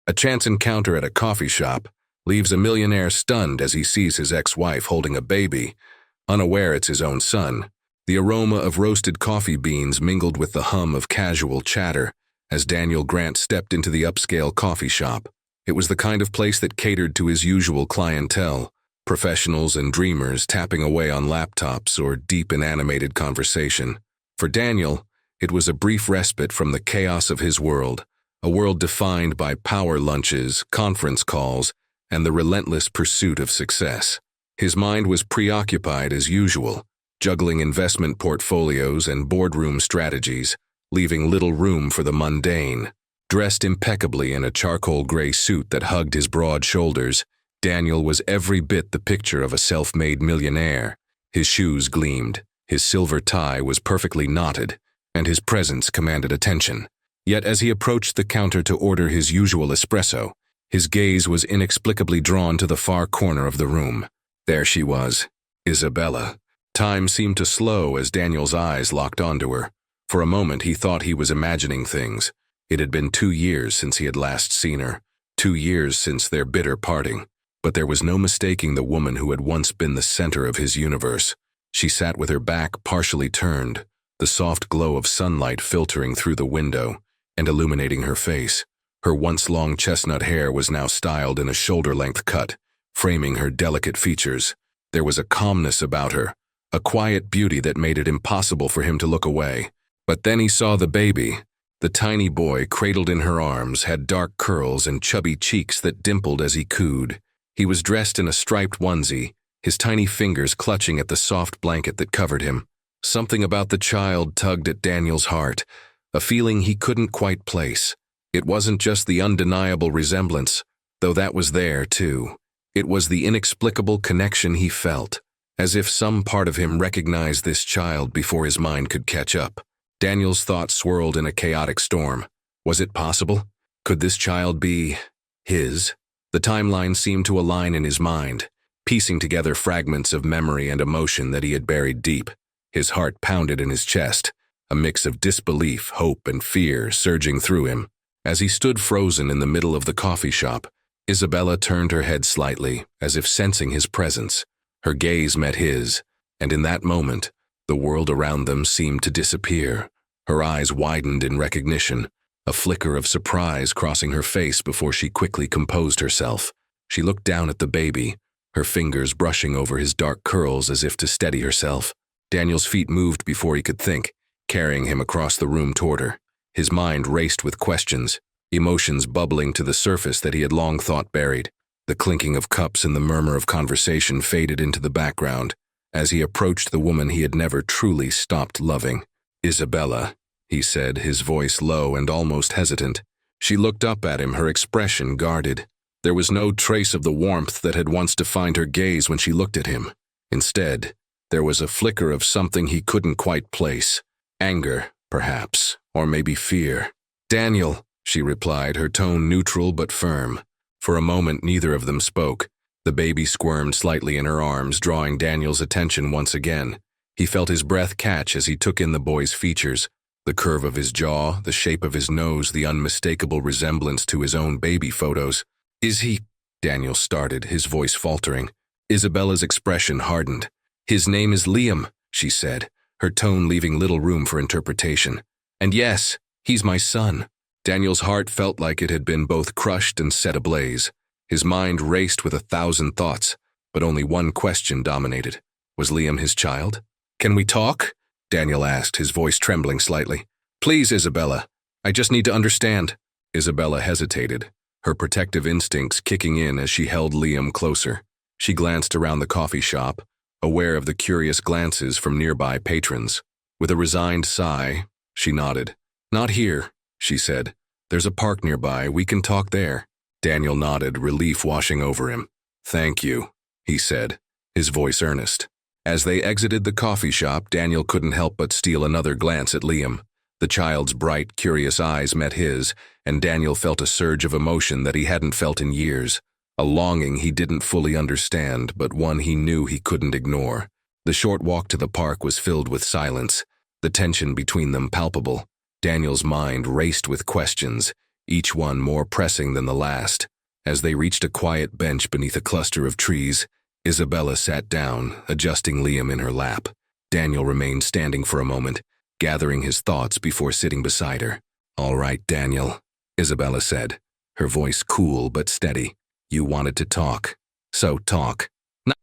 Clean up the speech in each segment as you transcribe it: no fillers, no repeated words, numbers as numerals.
A chance encounter at a coffee shop leaves a millionaire stunned as he sees his ex-wife holding a baby, unaware it's his own son. The aroma of roasted coffee beans mingled with the hum of casual chatter as Daniel Grant stepped into the upscale coffee shop. It was the kind of place that catered to his usual clientele, professionals and dreamers tapping away on laptops or deep in animated conversation. For Daniel, it was a brief respite from the chaos of his world, a world defined by power lunches, conference calls, and the relentless pursuit of success. His mind was preoccupied as usual, juggling investment portfolios and boardroom strategies, leaving little room for the mundane. Dressed impeccably in a charcoal gray suit that hugged his broad shoulders, Daniel was every bit the picture of a self-made millionaire. His shoes gleamed, his silver tie was perfectly knotted, and his presence commanded attention. Yet as he approached the counter to order his usual espresso, his gaze was inexplicably drawn to the far corner of the room. There she was, Isabella. Time seemed to slow as Daniel's eyes locked onto her. For a moment he thought he was imagining things. It had been 2 years since he had last seen her, 2 years since their bitter parting. But there was no mistaking the woman who had once been the center of his universe. She sat with her back partially turned, the soft glow of sunlight filtering through the window and illuminating her face. Her once long chestnut hair was now styled in a shoulder-length cut, framing her delicate features. There was a calmness about her, a quiet beauty that made it impossible for him to look away. But then he saw the baby. The tiny boy, cradled in her arms, had dark curls and chubby cheeks that dimpled as he cooed. He was dressed in a striped onesie, his tiny fingers clutching at the soft blanket that covered him. Something about the child tugged at Daniel's heart, a feeling he couldn't quite place. It wasn't just the undeniable resemblance, though that was there too. It was the inexplicable connection he felt, as if some part of him recognized this child before his mind could catch up. Daniel's thoughts swirled in a chaotic storm. Was it possible? Could this child be his? The timeline seemed to align in his mind, piecing together fragments of memory and emotion that he had buried deep. His heart pounded in his chest, a mix of disbelief, hope, and fear surging through him. As he stood frozen in the middle of the coffee shop, Isabella turned her head slightly, as if sensing his presence. Her gaze met his, and in that moment, the world around them seemed to disappear. Her eyes widened in recognition, a flicker of surprise crossing her face before she quickly composed herself. She looked down at the baby, her fingers brushing over his dark curls as if to steady herself. Daniel's feet moved before he could think, carrying him across the room toward her. His mind raced with questions, emotions bubbling to the surface that he had long thought buried. The clinking of cups and the murmur of conversation faded into the background as he approached the woman he had never truly stopped loving. "Isabella," he said, his voice low and almost hesitant. She looked up at him, her expression guarded. There was no trace of the warmth that had once defined her gaze when she looked at him. Instead, there was a flicker of something he couldn't quite place. Anger, perhaps, or maybe fear. "Daniel," she replied, her tone neutral but firm. For a moment, neither of them spoke. The baby squirmed slightly in her arms, drawing Daniel's attention once again. He felt his breath catch as he took in the boy's features, the curve of his jaw, the shape of his nose, the unmistakable resemblance to his own baby photos. "Is he?" Daniel started, his voice faltering. Isabella's expression hardened. "His name is Liam," she said, her tone leaving little room for interpretation. "And yes, he's my son." Daniel's heart felt like it had been both crushed and set ablaze. His mind raced with 1,000 thoughts, but only one question dominated. Was Liam his child? "Can we talk?" Daniel asked, his voice trembling slightly. "Please, Isabella. I just need to understand." Isabella hesitated, her protective instincts kicking in as she held Liam closer. She glanced around the coffee shop, aware of the curious glances from nearby patrons. With a resigned sigh, she nodded. "Not here," she said. "There's a park nearby. We can talk there." Daniel nodded, relief washing over him. "Thank you," he said, his voice earnest. As they exited the coffee shop, Daniel couldn't help but steal another glance at Liam. The child's bright, curious eyes met his, and Daniel felt a surge of emotion that he hadn't felt in years. A longing he didn't fully understand, but one he knew he couldn't ignore. The short walk to the park was filled with silence, the tension between them palpable. Daniel's mind raced with questions, each one more pressing than the last. As they reached a quiet bench beneath a cluster of trees, Isabella sat down, adjusting Liam in her lap. Daniel remained standing for a moment, gathering his thoughts before sitting beside her. "All right, Daniel," Isabella said, her voice cool but steady. "You wanted to talk. So talk."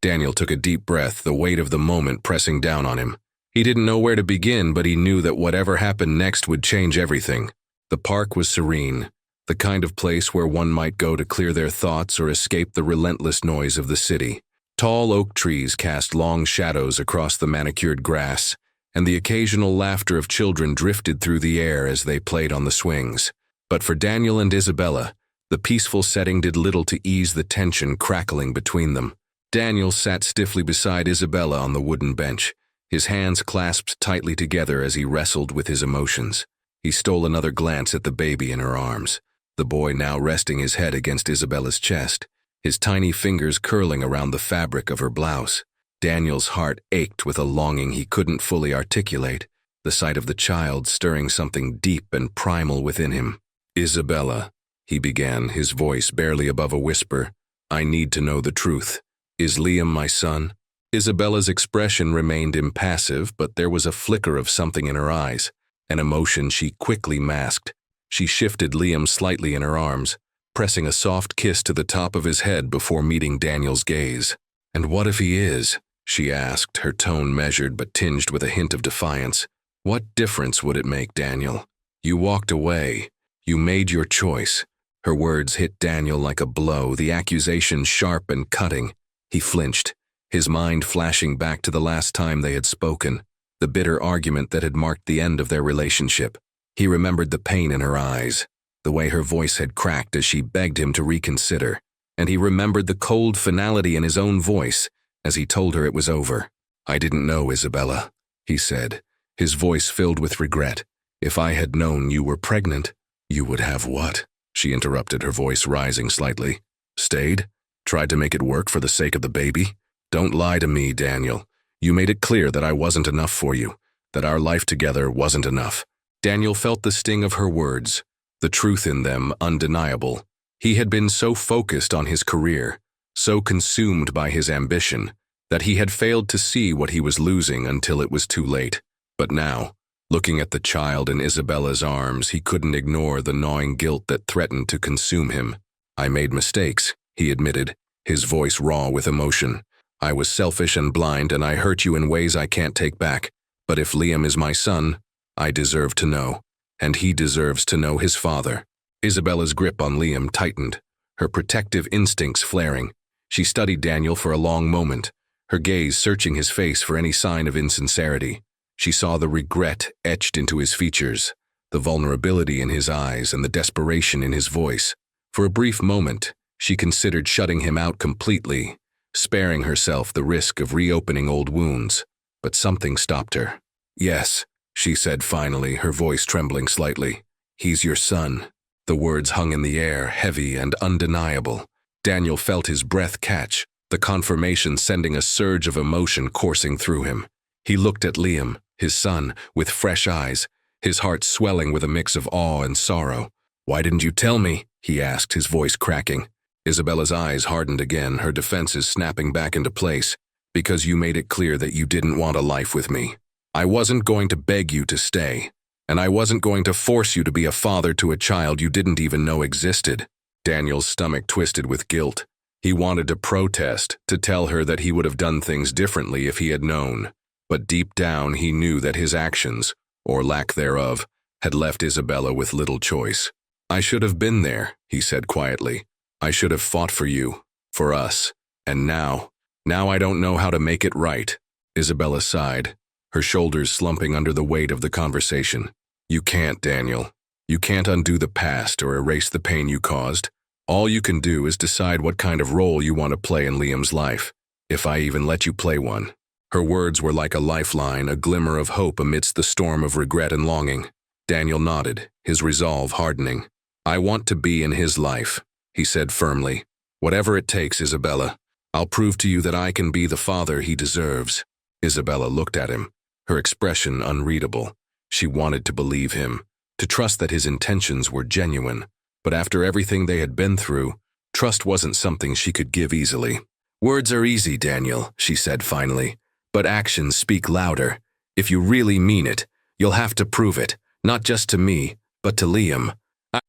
Daniel took a deep breath, the weight of the moment pressing down on him. He didn't know where to begin, but he knew that whatever happened next would change everything. The park was serene, the kind of place where one might go to clear their thoughts or escape the relentless noise of the city. Tall oak trees cast long shadows across the manicured grass, and the occasional laughter of children drifted through the air as they played on the swings. But for Daniel and Isabella, the peaceful setting did little to ease the tension crackling between them. Daniel sat stiffly beside Isabella on the wooden bench, his hands clasped tightly together as he wrestled with his emotions. He stole another glance at the baby in her arms, the boy now resting his head against Isabella's chest, his tiny fingers curling around the fabric of her blouse. Daniel's heart ached with a longing he couldn't fully articulate, the sight of the child stirring something deep and primal within him. "Isabella," he began, his voice barely above a whisper, "I need to know the truth. Is Liam my son?" Isabella's expression remained impassive, but there was a flicker of something in her eyes, an emotion she quickly masked. She shifted Liam slightly in her arms, pressing a soft kiss to the top of his head before meeting Daniel's gaze. "And what if he is?" she asked, her tone measured but tinged with a hint of defiance. "What difference would it make, Daniel? You walked away. You made your choice." Her words hit Daniel like a blow, the accusation sharp and cutting. He flinched, his mind flashing back to the last time they had spoken, the bitter argument that had marked the end of their relationship. He remembered the pain in her eyes, the way her voice had cracked as she begged him to reconsider, and he remembered the cold finality in his own voice as he told her it was over. "I didn't know, Isabella," he said, his voice filled with regret. "If I had known you were pregnant." "You would have what?" she interrupted, her voice rising slightly. "Stayed? Tried to make it work for the sake of the baby? Don't lie to me, Daniel. You made it clear that I wasn't enough for you, that our life together wasn't enough." Daniel felt the sting of her words, the truth in them undeniable. He had been so focused on his career, so consumed by his ambition, that he had failed to see what he was losing until it was too late. But now, looking at the child in Isabella's arms, he couldn't ignore the gnawing guilt that threatened to consume him. "I made mistakes," he admitted, his voice raw with emotion. "I was selfish and blind, and I hurt you in ways I can't take back. But if Liam is my son, I deserve to know, and he deserves to know his father." Isabella's grip on Liam tightened, her protective instincts flaring. She studied Daniel for a long moment, her gaze searching his face for any sign of insincerity. She saw the regret etched into his features, the vulnerability in his eyes, and the desperation in his voice. For a brief moment, she considered shutting him out completely, sparing herself the risk of reopening old wounds. But something stopped her. "Yes," she said finally, her voice trembling slightly. "He's your son." The words hung in the air, heavy and undeniable. Daniel felt his breath catch, the confirmation sending a surge of emotion coursing through him. He looked at Liam, his son, with fresh eyes, his heart swelling with a mix of awe and sorrow. "Why didn't you tell me?" he asked, his voice cracking. Isabella's eyes hardened again, her defenses snapping back into place. "Because you made it clear that you didn't want a life with me. I wasn't going to beg you to stay, and I wasn't going to force you to be a father to a child you didn't even know existed." Daniel's stomach twisted with guilt. He wanted to protest, to tell her that he would have done things differently if he had known. But deep down he knew that his actions, or lack thereof, had left Isabella with little choice. "I should have been there," he said quietly. "I should have fought for you, for us. And now I don't know how to make it right." Isabella sighed, her shoulders slumping under the weight of the conversation. "You can't, Daniel. You can't undo the past or erase the pain you caused. All you can do is decide what kind of role you want to play in Liam's life, if I even let you play one." Her words were like a lifeline, a glimmer of hope amidst the storm of regret and longing. Daniel nodded, his resolve hardening. "I want to be in his life," he said firmly. "Whatever it takes, Isabella. I'll prove to you that I can be the father he deserves." Isabella looked at him, her expression unreadable. She wanted to believe him, to trust that his intentions were genuine. But after everything they had been through, trust wasn't something she could give easily. "Words are easy, Daniel," she said finally, "but actions speak louder. If you really mean it, you'll have to prove it, not just to me, but to Liam."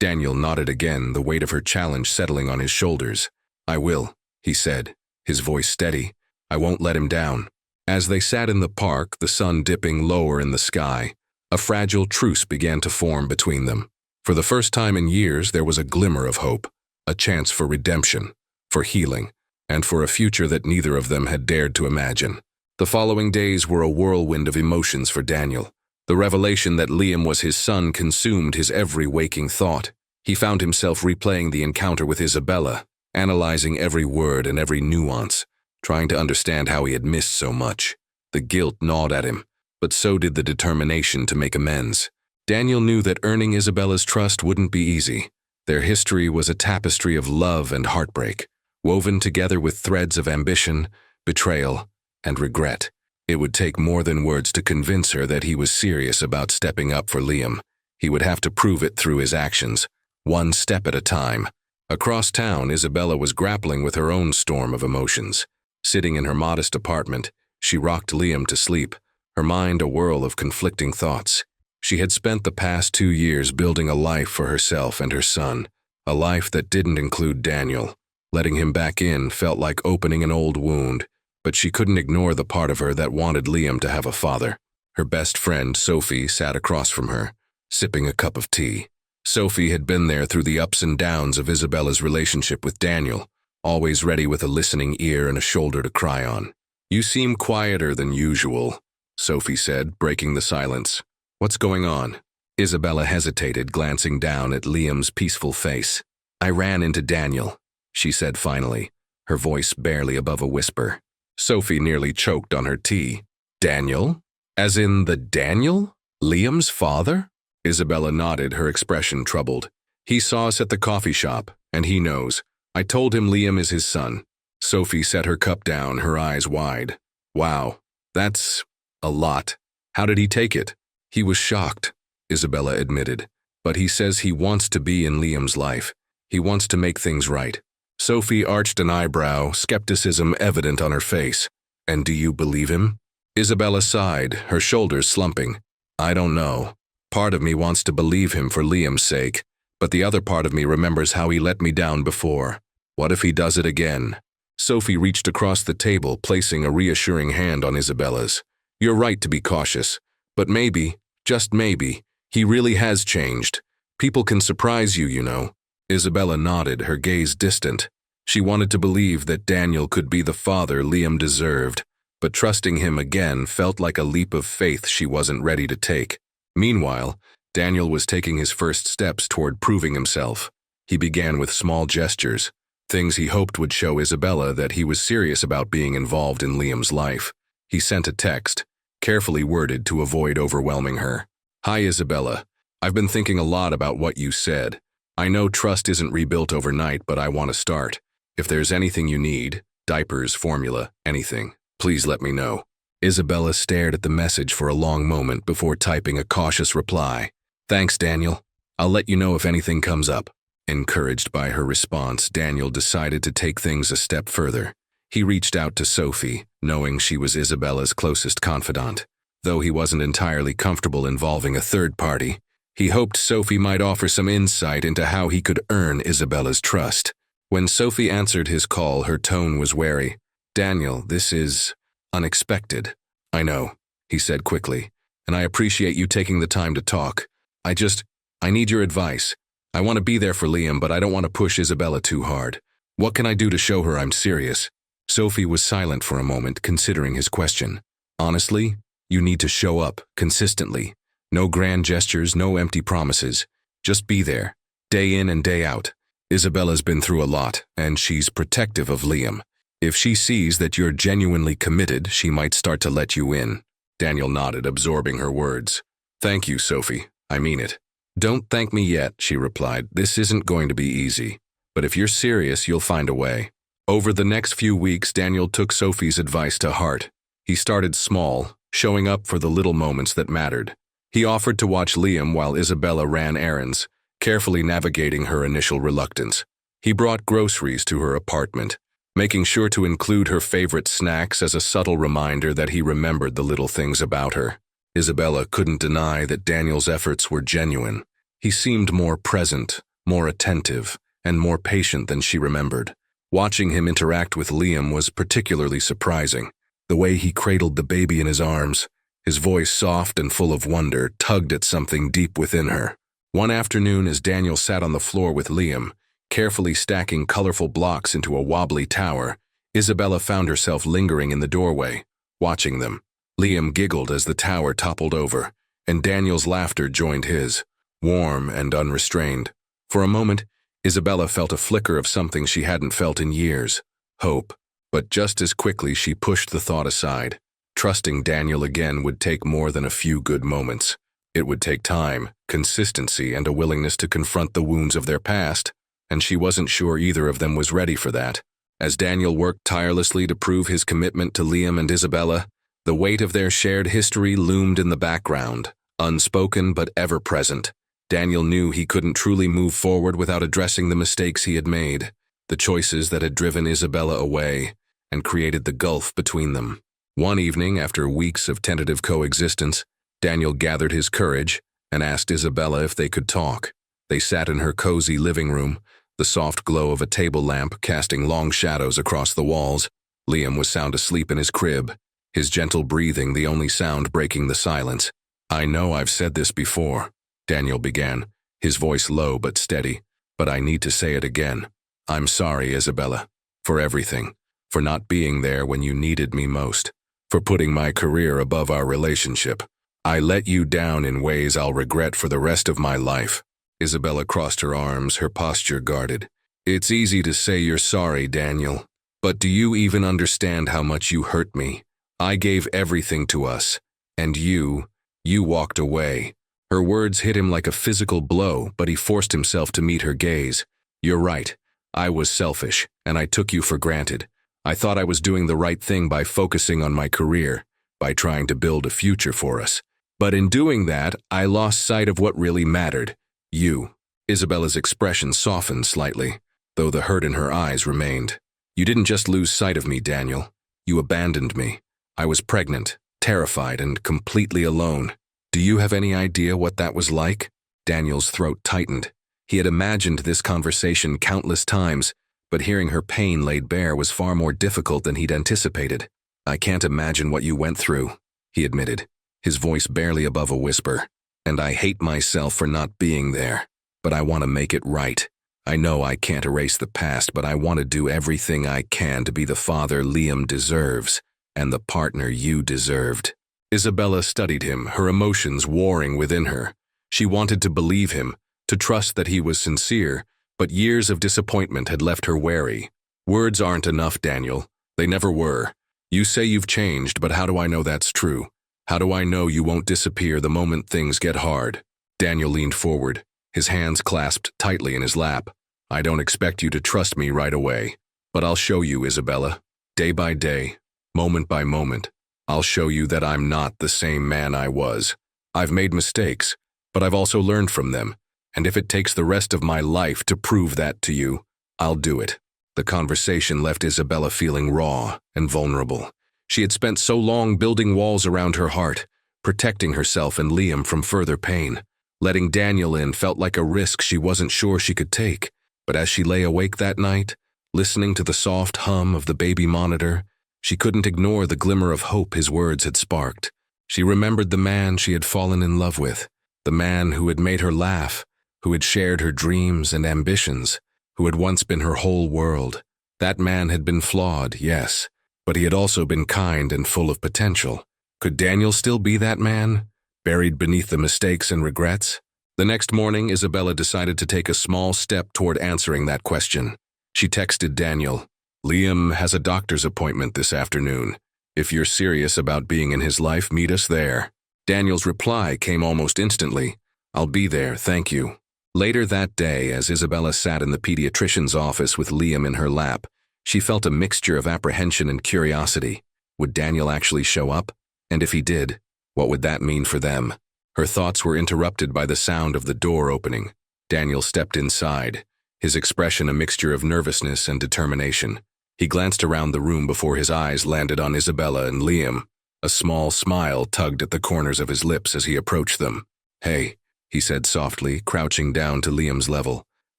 Daniel nodded again, the weight of her challenge settling on his shoulders. "I will," he said, his voice steady. "I won't let him down." As they sat in the park, the sun dipping lower in the sky, a fragile truce began to form between them. For the first time in years, there was a glimmer of hope, a chance for redemption, for healing, and for a future that neither of them had dared to imagine. The following days were a whirlwind of emotions for Daniel. The revelation that Liam was his son consumed his every waking thought. He found himself replaying the encounter with Isabella, analyzing every word and every nuance, trying to understand how he had missed so much. The guilt gnawed at him, but so did the determination to make amends. Daniel knew that earning Isabella's trust wouldn't be easy. Their history was a tapestry of love and heartbreak, woven together with threads of ambition, betrayal, and regret. It would take more than words to convince her that he was serious about stepping up for Liam. He would have to prove it through his actions, one step at a time. Across town, Isabella was grappling with her own storm of emotions. Sitting in her modest apartment, she rocked Liam to sleep, her mind a whirl of conflicting thoughts. She had spent the past 2 years building a life for herself and her son, a life that didn't include Daniel. Letting him back in felt like opening an old wound, but she couldn't ignore the part of her that wanted Liam to have a father. Her best friend, Sophie, sat across from her, sipping a cup of tea. Sophie had been there through the ups and downs of Isabella's relationship with Daniel, always ready with a listening ear and a shoulder to cry on. "You seem quieter than usual," Sophie said, breaking the silence. "What's going on?" Isabella hesitated, glancing down at Liam's peaceful face. "I ran into Daniel," she said finally, her voice barely above a whisper. Sophie nearly choked on her tea. "Daniel? As in the Daniel? Liam's father?" Isabella nodded, her expression troubled. "He saw us at the coffee shop, and he knows. I told him Liam is his son." Sophie set her cup down, her eyes wide. "Wow, that's a lot. How did he take it?" "He was shocked," Isabella admitted. "But he says he wants to be in Liam's life. He wants to make things right." Sophie arched an eyebrow, skepticism evident on her face. "And do you believe him?" Isabella sighed, her shoulders slumping. "I don't know. Part of me wants to believe him for Liam's sake, but the other part of me remembers how he let me down before. What if he does it again?" Sophie reached across the table, placing a reassuring hand on Isabella's. "You're right to be cautious, but maybe, just maybe, he really has changed. People can surprise you, you know." Isabella nodded, her gaze distant. She wanted to believe that Daniel could be the father Liam deserved, but trusting him again felt like a leap of faith she wasn't ready to take. Meanwhile, Daniel was taking his first steps toward proving himself. He began with small gestures, things he hoped would show Isabella that he was serious about being involved in Liam's life. He sent a text, carefully worded to avoid overwhelming her. "Hi, Isabella. I've been thinking a lot about what you said. I know trust isn't rebuilt overnight, but I want to start. If there's anything you need, diapers, formula, anything, please let me know." Isabella stared at the message for a long moment before typing a cautious reply. "Thanks, Daniel. I'll let you know if anything comes up." Encouraged by her response, Daniel decided to take things a step further. He reached out to Sophie, knowing she was Isabella's closest confidant. Though he wasn't entirely comfortable involving a third party, he hoped Sophie might offer some insight into how he could earn Isabella's trust. When Sophie answered his call, her tone was wary. "Daniel, this is unexpected." "I know," he said quickly, "and I appreciate you taking the time to talk. I need your advice. I want to be there for Liam, but I don't want to push Isabella too hard. What can I do to show her I'm serious?" Sophie was silent for a moment, considering his question. "Honestly, you need to show up, consistently. No grand gestures, no empty promises. Just be there, day in and day out. Isabella's been through a lot, and she's protective of Liam. If she sees that you're genuinely committed, she might start to let you in." Daniel nodded, absorbing her words. "Thank you, Sophie. I mean it." "Don't thank me yet," she replied. "This isn't going to be easy. But if you're serious, you'll find a way." Over the next few weeks, Daniel took Sophie's advice to heart. He started small, showing up for the little moments that mattered. He offered to watch Liam while Isabella ran errands, carefully navigating her initial reluctance. He brought groceries to her apartment, making sure to include her favorite snacks as a subtle reminder that he remembered the little things about her. Isabella couldn't deny that Daniel's efforts were genuine. He seemed more present, more attentive, and more patient than she remembered. Watching him interact with Liam was particularly surprising. The way he cradled the baby in his arms, his voice soft and full of wonder, tugged at something deep within her. One afternoon, as Daniel sat on the floor with Liam, carefully stacking colorful blocks into a wobbly tower, Isabella found herself lingering in the doorway, watching them. Liam giggled as the tower toppled over, and Daniel's laughter joined his, warm and unrestrained. For a moment, Isabella felt a flicker of something she hadn't felt in years, hope. But just as quickly she pushed the thought aside. Trusting Daniel again would take more than a few good moments. It would take time, consistency, and a willingness to confront the wounds of their past, and she wasn't sure either of them was ready for that. As Daniel worked tirelessly to prove his commitment to Liam and Isabella, the weight of their shared history loomed in the background, unspoken but ever present. Daniel knew he couldn't truly move forward without addressing the mistakes he had made, the choices that had driven Isabella away and created the gulf between them. One evening, after weeks of tentative coexistence, Daniel gathered his courage and asked Isabella if they could talk. They sat in her cozy living room, the soft glow of a table lamp casting long shadows across the walls. Liam was sound asleep in his crib, his gentle breathing the only sound breaking the silence. "I know I've said this before," Daniel began, his voice low but steady, "but I need to say it again. I'm sorry, Isabella, for everything, for not being there when you needed me most, for putting my career above our relationship. I let you down in ways I'll regret for the rest of my life." Isabella crossed her arms, her posture guarded. "It's easy to say you're sorry, Daniel, but do you even understand how much you hurt me? I gave everything to us, and you walked away." Her words hit him like a physical blow, but he forced himself to meet her gaze. "You're right. I was selfish, and I took you for granted. I thought I was doing the right thing by focusing on my career, by trying to build a future for us. But in doing that, I lost sight of what really mattered. You." Isabella's expression softened slightly, though the hurt in her eyes remained. "You didn't just lose sight of me, Daniel. You abandoned me. I was pregnant, terrified, and completely alone. Do you have any idea what that was like?" Daniel's throat tightened. He had imagined this conversation countless times, but hearing her pain laid bare was far more difficult than he'd anticipated. "I can't imagine what you went through," he admitted, his voice barely above a whisper. "And I hate myself for not being there, but I want to make it right. I know I can't erase the past, but I want to do everything I can to be the father Liam deserves, and the partner you deserved." Isabella studied him, her emotions warring within her. She wanted to believe him, to trust that he was sincere, but years of disappointment had left her wary. "Words aren't enough, Daniel. They never were. You say you've changed, but how do I know that's true? How do I know you won't disappear the moment things get hard?" Daniel leaned forward, his hands clasped tightly in his lap. "I don't expect you to trust me right away, but I'll show you, Isabella. Day by day, moment by moment, I'll show you that I'm not the same man I was. I've made mistakes, but I've also learned from them, and if it takes the rest of my life to prove that to you, I'll do it." The conversation left Isabella feeling raw and vulnerable. She had spent so long building walls around her heart, protecting herself and Liam from further pain. Letting Daniel in felt like a risk she wasn't sure she could take, but as she lay awake that night, listening to the soft hum of the baby monitor, she couldn't ignore the glimmer of hope his words had sparked. She remembered the man she had fallen in love with, the man who had made her laugh, who had shared her dreams and ambitions, who had once been her whole world. That man had been flawed, yes, but he had also been kind and full of potential. Could Daniel still be that man, buried beneath the mistakes and regrets? The next morning, Isabella decided to take a small step toward answering that question. She texted Daniel, "Liam has a doctor's appointment this afternoon. If you're serious about being in his life, meet us there." Daniel's reply came almost instantly, "I'll be there, thank you." Later that day, as Isabella sat in the pediatrician's office with Liam in her lap, she felt a mixture of apprehension and curiosity. Would Daniel actually show up? And if he did, what would that mean for them? Her thoughts were interrupted by the sound of the door opening. Daniel stepped inside, his expression a mixture of nervousness and determination. He glanced around the room before his eyes landed on Isabella and Liam. A small smile tugged at the corners of his lips as he approached them. "Hey," he said softly, crouching down to Liam's level.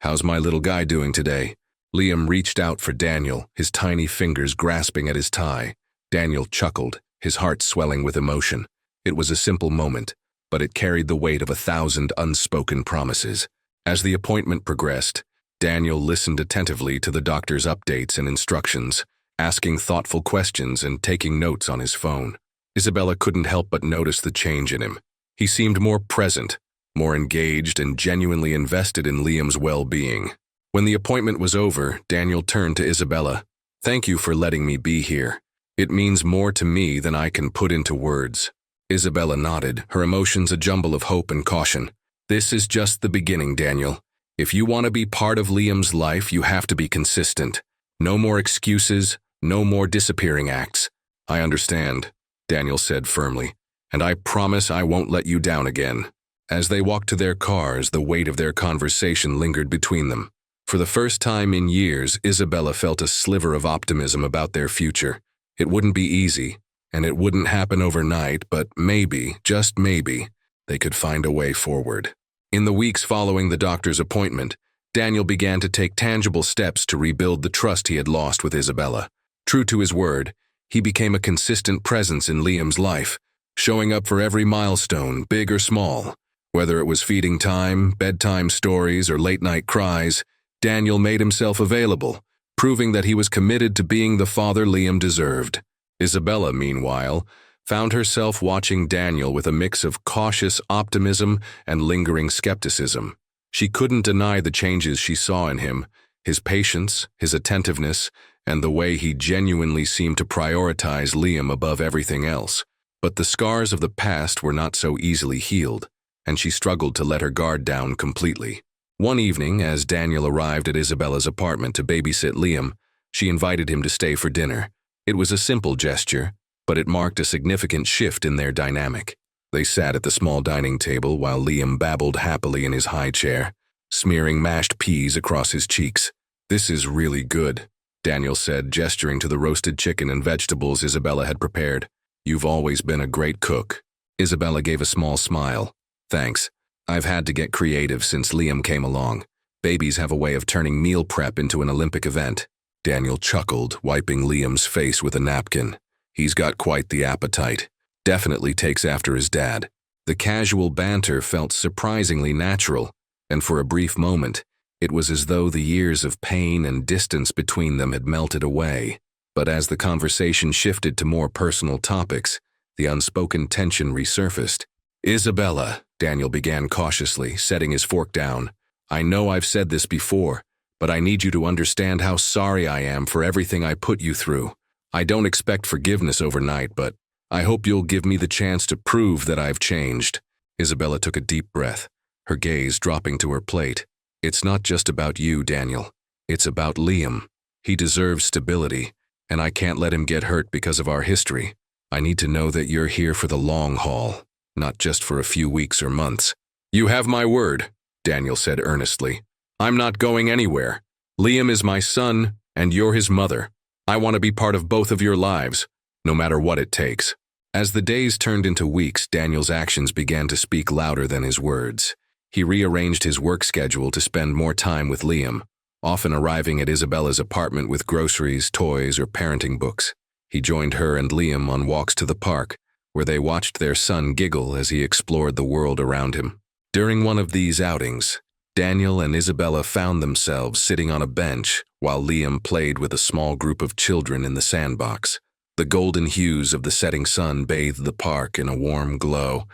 "How's my little guy doing today?" Liam reached out for Daniel, his tiny fingers grasping at his tie. Daniel chuckled, his heart swelling with emotion. It was a simple moment, but it carried the weight of 1,000 unspoken promises. As the appointment progressed, Daniel listened attentively to the doctor's updates and instructions, asking thoughtful questions and taking notes on his phone. Isabella couldn't help but notice the change in him. He seemed more present, more engaged, and genuinely invested in Liam's well-being. When the appointment was over, Daniel turned to Isabella. "Thank you for letting me be here. It means more to me than I can put into words." Isabella nodded, her emotions a jumble of hope and caution. "This is just the beginning, Daniel. If you want to be part of Liam's life, you have to be consistent. No more excuses, no more disappearing acts." "I understand," Daniel said firmly, "and I promise I won't let you down again." As they walked to their cars, the weight of their conversation lingered between them. For the first time in years, Isabella felt a sliver of optimism about their future. It wouldn't be easy, and it wouldn't happen overnight, but maybe, just maybe, they could find a way forward. In the weeks following the doctor's appointment, Daniel began to take tangible steps to rebuild the trust he had lost with Isabella. True to his word, he became a consistent presence in Liam's life, showing up for every milestone, big or small. Whether it was feeding time, bedtime stories, or late-night cries, Daniel made himself available, proving that he was committed to being the father Liam deserved. Isabella, meanwhile, found herself watching Daniel with a mix of cautious optimism and lingering skepticism. She couldn't deny the changes she saw in him, his patience, his attentiveness, and the way he genuinely seemed to prioritize Liam above everything else. But the scars of the past were not so easily healed, and she struggled to let her guard down completely. One evening, as Daniel arrived at Isabella's apartment to babysit Liam, she invited him to stay for dinner. It was a simple gesture, but it marked a significant shift in their dynamic. They sat at the small dining table while Liam babbled happily in his high chair, smearing mashed peas across his cheeks. "This is really good," Daniel said, gesturing to the roasted chicken and vegetables Isabella had prepared. "You've always been a great cook." Isabella gave a small smile. "Thanks. I've had to get creative since Liam came along. Babies have a way of turning meal prep into an Olympic event." Daniel chuckled, wiping Liam's face with a napkin. "He's got quite the appetite. Definitely takes after his dad." The casual banter felt surprisingly natural, and for a brief moment, it was as though the years of pain and distance between them had melted away. But as the conversation shifted to more personal topics, the unspoken tension resurfaced. "Isabella," Daniel began cautiously, setting his fork down, "I know I've said this before, but I need you to understand how sorry I am for everything I put you through. I don't expect forgiveness overnight, but I hope you'll give me the chance to prove that I've changed." Isabella took a deep breath, her gaze dropping to her plate. "It's not just about you, Daniel. It's about Liam. He deserves stability, and I can't let him get hurt because of our history. I need to know that you're here for the long haul, not just for a few weeks or months." "You have my word," Daniel said earnestly. "I'm not going anywhere. Liam is my son, and you're his mother. I want to be part of both of your lives, no matter what it takes." As the days turned into weeks, Daniel's actions began to speak louder than his words. He rearranged his work schedule to spend more time with Liam, often arriving at Isabella's apartment with groceries, toys, or parenting books. He joined her and Liam on walks to the park, where they watched their son giggle as he explored the world around him. During one of these outings, Daniel and Isabella found themselves sitting on a bench while Liam played with a small group of children in the sandbox. The golden hues of the setting sun bathed the park in a warm glow,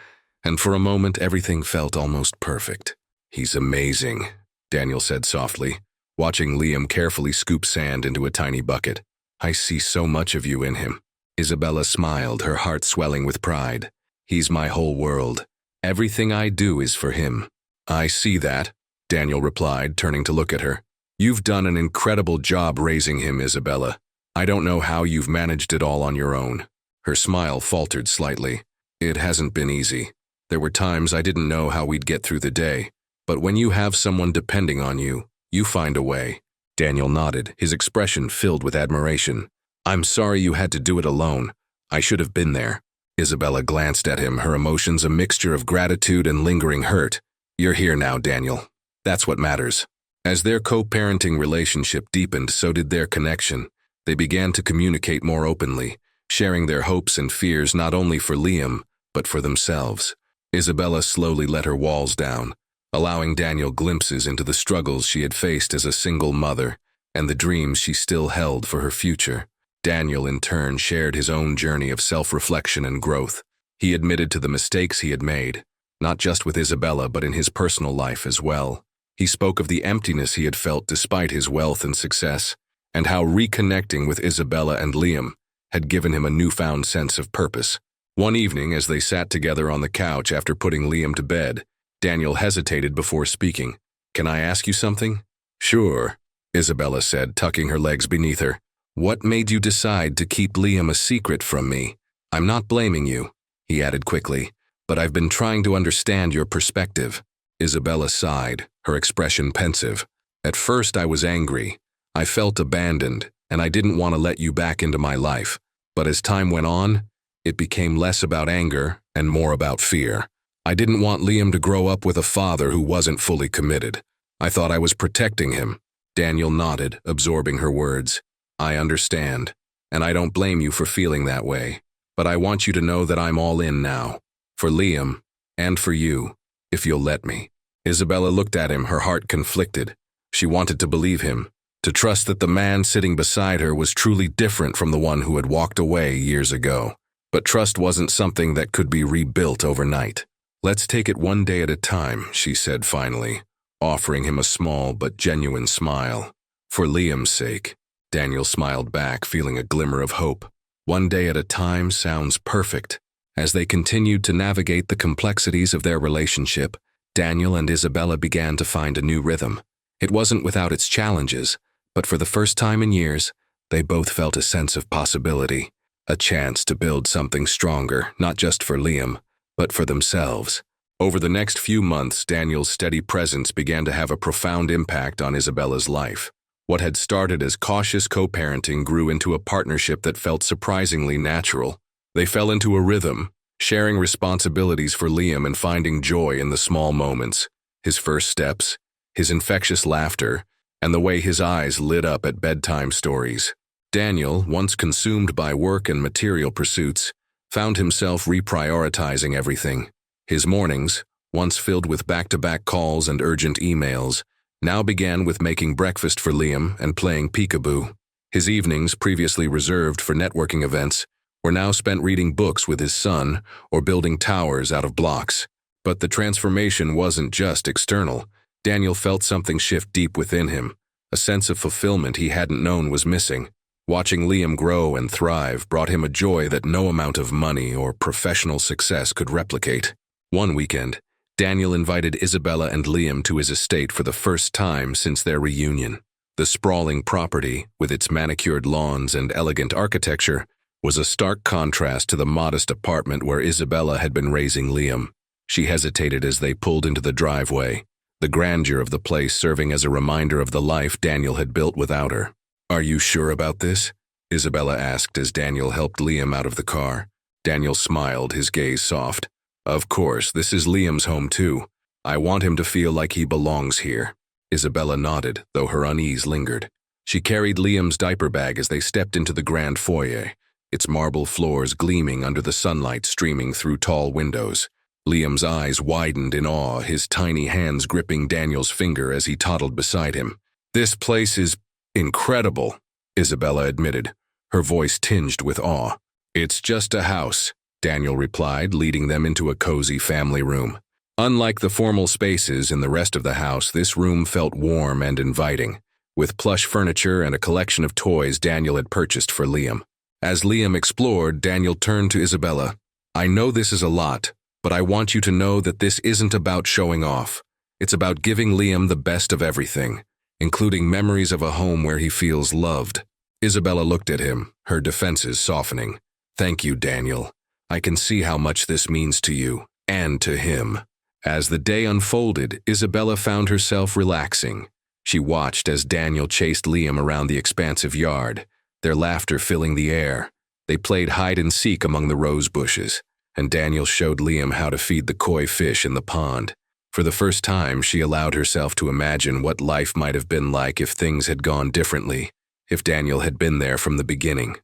and for a moment everything felt almost perfect. "He's amazing," Daniel said softly, watching Liam carefully scoop sand into a tiny bucket. "I see so much of you in him." Isabella smiled, her heart swelling with pride. "He's my whole world. Everything I do is for him." "I see that," Daniel replied, turning to look at her. "You've done an incredible job raising him, Isabella. I don't know how you've managed it all on your own." Her smile faltered slightly. "It hasn't been easy. There were times I didn't know how we'd get through the day. But when you have someone depending on you, you find a way. Daniel nodded, his expression filled with admiration. I'm sorry you had to do it alone. I should have been there. Isabella glanced at him, her emotions a mixture of gratitude and lingering hurt. You're here now, Daniel. That's what matters. As their co-parenting relationship deepened, so did their connection. They began to communicate more openly, sharing their hopes and fears not only for Liam, but for themselves. Isabella slowly let her walls down, allowing Daniel glimpses into the struggles she had faced as a single mother and the dreams she still held for her future. Daniel, in turn, shared his own journey of self-reflection and growth. He admitted to the mistakes he had made, not just with Isabella but in his personal life as well. He spoke of the emptiness he had felt despite his wealth and success, and how reconnecting with Isabella and Liam had given him a newfound sense of purpose. One evening, as they sat together on the couch after putting Liam to bed, Daniel hesitated before speaking. Can I ask you something? Sure, Isabella said, tucking her legs beneath her. What made you decide to keep Liam a secret from me? I'm not blaming you, he added quickly, but I've been trying to understand your perspective. Isabella sighed, her expression pensive. At first I was angry. I felt abandoned, and I didn't want to let you back into my life. But as time went on, it became less about anger and more about fear. I didn't want Liam to grow up with a father who wasn't fully committed. I thought I was protecting him. Daniel nodded, absorbing her words. I understand, and I don't blame you for feeling that way. But I want you to know that I'm all in now. For Liam, and for you, if you'll let me. Isabella looked at him, her heart conflicted. She wanted to believe him, to trust that the man sitting beside her was truly different from the one who had walked away years ago. But trust wasn't something that could be rebuilt overnight. Let's take it one day at a time, she said finally, offering him a small but genuine smile. For Liam's sake. Daniel smiled back, feeling a glimmer of hope. One day at a time sounds perfect. As they continued to navigate the complexities of their relationship, Daniel and Isabella began to find a new rhythm. It wasn't without its challenges, but for the first time in years, they both felt a sense of possibility, a chance to build something stronger, not just for Liam, but for themselves. Over the next few months, Daniel's steady presence began to have a profound impact on Isabella's life. What had started as cautious co-parenting grew into a partnership that felt surprisingly natural. They fell into a rhythm, sharing responsibilities for Liam and finding joy in the small moments. His first steps, his infectious laughter, and the way his eyes lit up at bedtime stories. Daniel, once consumed by work and material pursuits, found himself reprioritizing everything. His mornings, once filled with back-to-back calls and urgent emails, now began with making breakfast for Liam and playing peekaboo. His evenings, previously reserved for networking events, were now spent reading books with his son or building towers out of blocks. But the transformation wasn't just external. Daniel felt something shift deep within him. A sense of fulfillment he hadn't known was missing. Watching Liam grow and thrive brought him a joy that no amount of money or professional success could replicate. One weekend, Daniel invited Isabella and Liam to his estate for the first time since their reunion. The sprawling property, with its manicured lawns and elegant architecture, was a stark contrast to the modest apartment where Isabella had been raising Liam. She hesitated as they pulled into the driveway, the grandeur of the place serving as a reminder of the life Daniel had built without her. Are you sure about this? Isabella asked as Daniel helped Liam out of the car. Daniel smiled, his gaze soft. Of course, this is Liam's home too. I want him to feel like he belongs here. Isabella nodded, though her unease lingered. She carried Liam's diaper bag as they stepped into the grand foyer, its marble floors gleaming under the sunlight streaming through tall windows. Liam's eyes widened in awe, his tiny hands gripping Daniel's finger as he toddled beside him. This place is incredible, Isabella admitted, her voice tinged with awe. It's just a house, Daniel replied, leading them into a cozy family room. Unlike the formal spaces in the rest of the house, this room felt warm and inviting, with plush furniture and a collection of toys Daniel had purchased for Liam. As Liam explored, Daniel turned to Isabella. I know this is a lot, but I want you to know that this isn't about showing off. It's about giving Liam the best of everything, including memories of a home where he feels loved. Isabella looked at him, her defenses softening. Thank you, Daniel. I can see how much this means to you, and to him. As the day unfolded, Isabella found herself relaxing. She watched as Daniel chased Liam around the expansive yard, their laughter filling the air. They played hide-and-seek among the rose bushes, and Daniel showed Liam how to feed the koi fish in the pond. For the first time, she allowed herself to imagine what life might have been like if things had gone differently, if Daniel had been there from the beginning.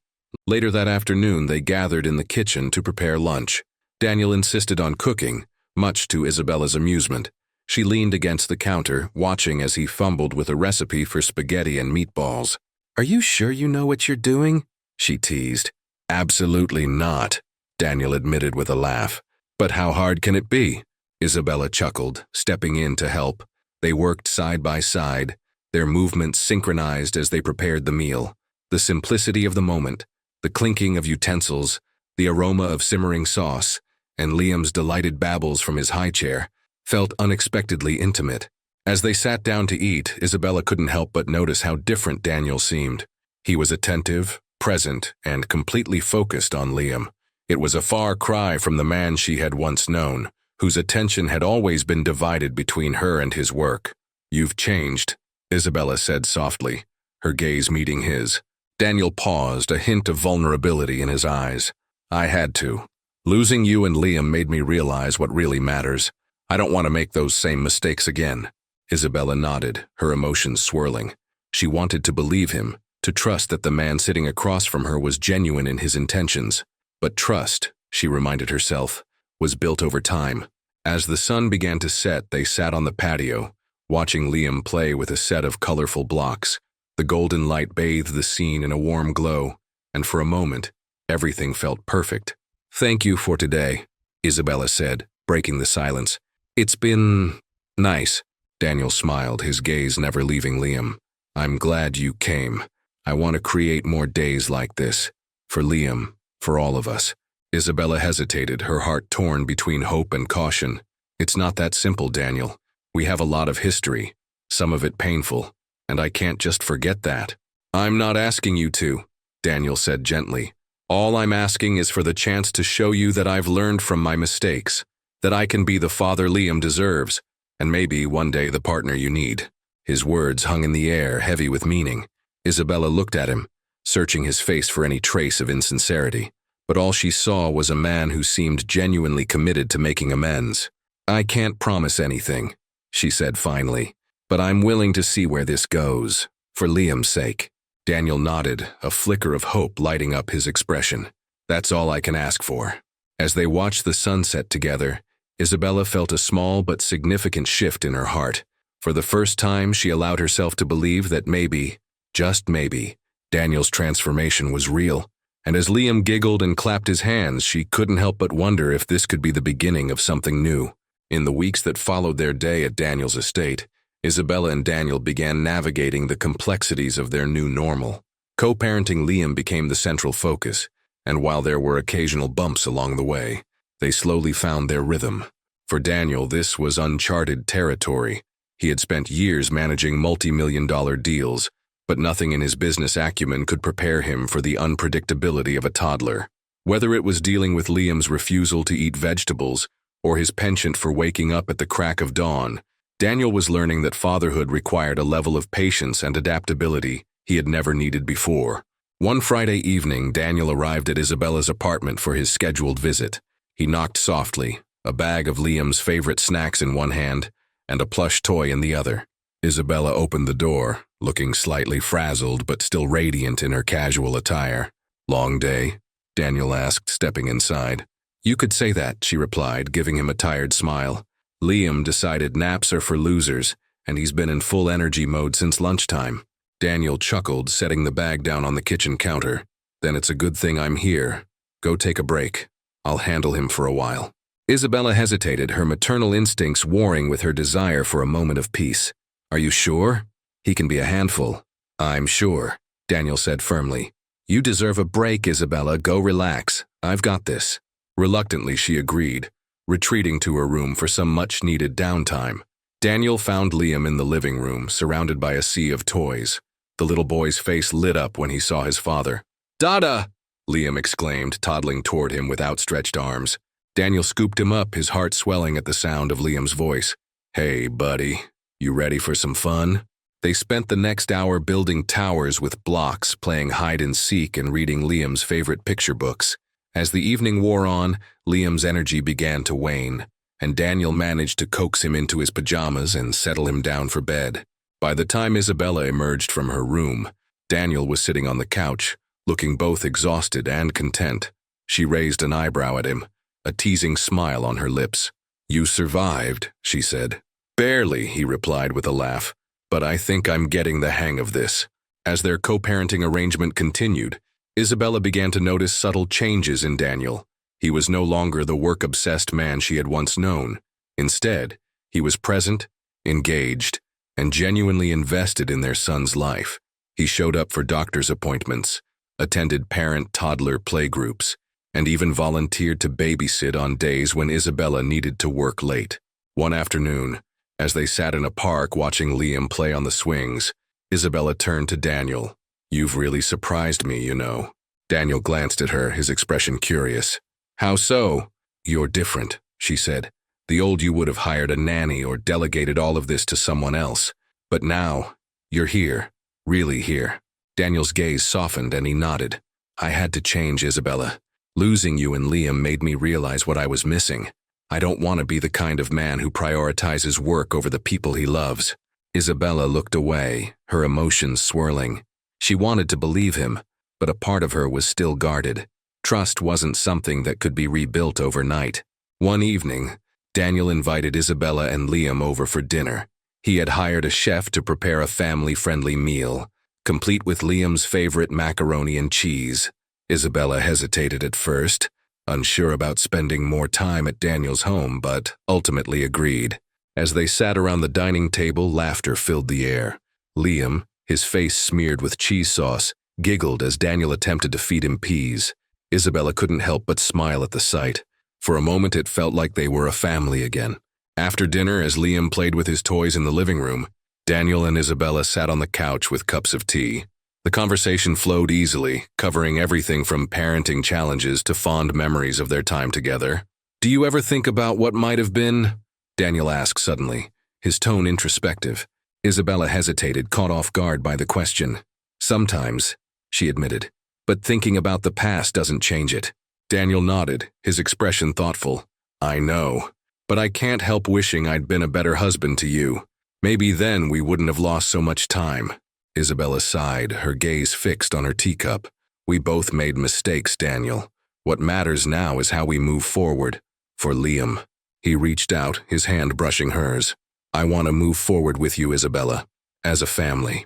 Later that afternoon, they gathered in the kitchen to prepare lunch. Daniel insisted on cooking, much to Isabella's amusement. She leaned against the counter, watching as he fumbled with a recipe for spaghetti and meatballs. "Are you sure you know what you're doing?" she teased. "Absolutely not," Daniel admitted with a laugh. "But how hard can it be?" Isabella chuckled, stepping in to help. They worked side by side, their movements synchronized as they prepared the meal. The simplicity of the moment, the clinking of utensils, the aroma of simmering sauce, and Liam's delighted babbles from his high chair, felt unexpectedly intimate. As they sat down to eat, Isabella couldn't help but notice how different Daniel seemed. He was attentive, present, and completely focused on Liam. It was a far cry from the man she had once known, whose attention had always been divided between her and his work. "You've changed," Isabella said softly, her gaze meeting his. Daniel paused, a hint of vulnerability in his eyes. "I had to. Losing you and Liam made me realize what really matters. I don't want to make those same mistakes again." Isabella nodded, her emotions swirling. She wanted to believe him, to trust that the man sitting across from her was genuine in his intentions. But trust, she reminded herself, was built over time. As the sun began to set, they sat on the patio, watching Liam play with a set of colorful blocks. The golden light bathed the scene in a warm glow, and for a moment, everything felt perfect. "Thank you for today," Isabella said, breaking the silence. "It's been nice." Daniel smiled, his gaze never leaving Liam. "I'm glad you came. I want to create more days like this. For Liam, for all of us." Isabella hesitated, her heart torn between hope and caution. "It's not that simple, Daniel. We have a lot of history, some of it painful, and I can't just forget that." "I'm not asking you to," Daniel said gently. "All I'm asking is for the chance to show you that I've learned from my mistakes, that I can be the father Liam deserves, and maybe one day the partner you need." His words hung in the air, heavy with meaning. Isabella looked at him, searching his face for any trace of insincerity. But all she saw was a man who seemed genuinely committed to making amends. "I can't promise anything," she said finally, "but I'm willing to see where this goes, for Liam's sake." Daniel nodded, a flicker of hope lighting up his expression. "That's all I can ask for." As they watched the sunset together, Isabella felt a small but significant shift in her heart. For the first time, she allowed herself to believe that maybe, just maybe, Daniel's transformation was real. And as Liam giggled and clapped his hands, she couldn't help but wonder if this could be the beginning of something new. In the weeks that followed their day at Daniel's estate, Isabella and Daniel began navigating the complexities of their new normal. Co-parenting Liam became the central focus, and while there were occasional bumps along the way, they slowly found their rhythm. For Daniel, this was uncharted territory. He had spent years managing multi-million-dollar deals, but nothing in his business acumen could prepare him for the unpredictability of a toddler. Whether it was dealing with Liam's refusal to eat vegetables or his penchant for waking up at the crack of dawn, Daniel was learning that fatherhood required a level of patience and adaptability he had never needed before. One Friday evening, Daniel arrived at Isabella's apartment for his scheduled visit. He knocked softly, a bag of Liam's favorite snacks in one hand and a plush toy in the other. Isabella opened the door, looking slightly frazzled but still radiant in her casual attire. "Long day?" Daniel asked, stepping inside. "You could say that," she replied, giving him a tired smile. "Liam decided naps are for losers, and he's been in full energy mode since lunchtime." Daniel chuckled, setting the bag down on the kitchen counter. "Then it's a good thing I'm here. Go take a break. I'll handle him for a while." Isabella hesitated, her maternal instincts warring with her desire for a moment of peace. "Are you sure? He can be a handful." "I'm sure," Daniel said firmly. "You deserve a break, Isabella. Go relax. I've got this." Reluctantly, she agreed, retreating to her room for some much-needed downtime. Daniel found Liam in the living room, surrounded by a sea of toys. The little boy's face lit up when he saw his father. "Dada!" Liam exclaimed, toddling toward him with outstretched arms. Daniel scooped him up, his heart swelling at the sound of Liam's voice. "Hey, buddy, you ready for some fun?" They spent the next hour building towers with blocks, playing hide-and-seek and reading Liam's favorite picture books. As the evening wore on, Liam's energy began to wane, and Daniel managed to coax him into his pajamas and settle him down for bed. By the time Isabella emerged from her room, Daniel was sitting on the couch, looking both exhausted and content. She raised an eyebrow at him, a teasing smile on her lips. "You survived," she said. "Barely," he replied with a laugh, "but I think I'm getting the hang of this." As their co-parenting arrangement continued, Isabella began to notice subtle changes in Daniel. He was no longer the work-obsessed man she had once known. Instead, he was present, engaged, and genuinely invested in their son's life. He showed up for doctor's appointments, attended parent-toddler playgroups, and even volunteered to babysit on days when Isabella needed to work late. One afternoon, as they sat in a park watching Liam play on the swings, Isabella turned to Daniel. "You've really surprised me, you know." Daniel glanced at her, his expression curious. "How so?" "You're different," she said. "The old you would have hired a nanny or delegated all of this to someone else. But now, you're here, really here." Daniel's gaze softened and he nodded. "I had to change, Isabella. Losing you and Liam made me realize what I was missing. I don't want to be the kind of man who prioritizes work over the people he loves." Isabella looked away, her emotions swirling. She wanted to believe him, but a part of her was still guarded. Trust wasn't something that could be rebuilt overnight. One evening, Daniel invited Isabella and Liam over for dinner. He had hired a chef to prepare a family-friendly meal, complete with Liam's favorite macaroni and cheese. Isabella hesitated at first, unsure about spending more time at Daniel's home, but ultimately agreed. As they sat around the dining table, laughter filled the air. Liam, his face smeared with cheese sauce, giggled as Daniel attempted to feed him peas. Isabella couldn't help but smile at the sight. For a moment it felt like they were a family again. After dinner, as Liam played with his toys in the living room, Daniel and Isabella sat on the couch with cups of tea. The conversation flowed easily, covering everything from parenting challenges to fond memories of their time together. "Do you ever think about what might have been?" Daniel asked suddenly, his tone introspective. Isabella hesitated, caught off guard by the question. "Sometimes," she admitted, "but thinking about the past doesn't change it." Daniel nodded, his expression thoughtful. "I know, but I can't help wishing I'd been a better husband to you. Maybe then we wouldn't have lost so much time." Isabella sighed, her gaze fixed on her teacup. "We both made mistakes, Daniel. What matters now is how we move forward. For Liam." He reached out, his hand brushing hers. "I want to move forward with you, Isabella, as a family."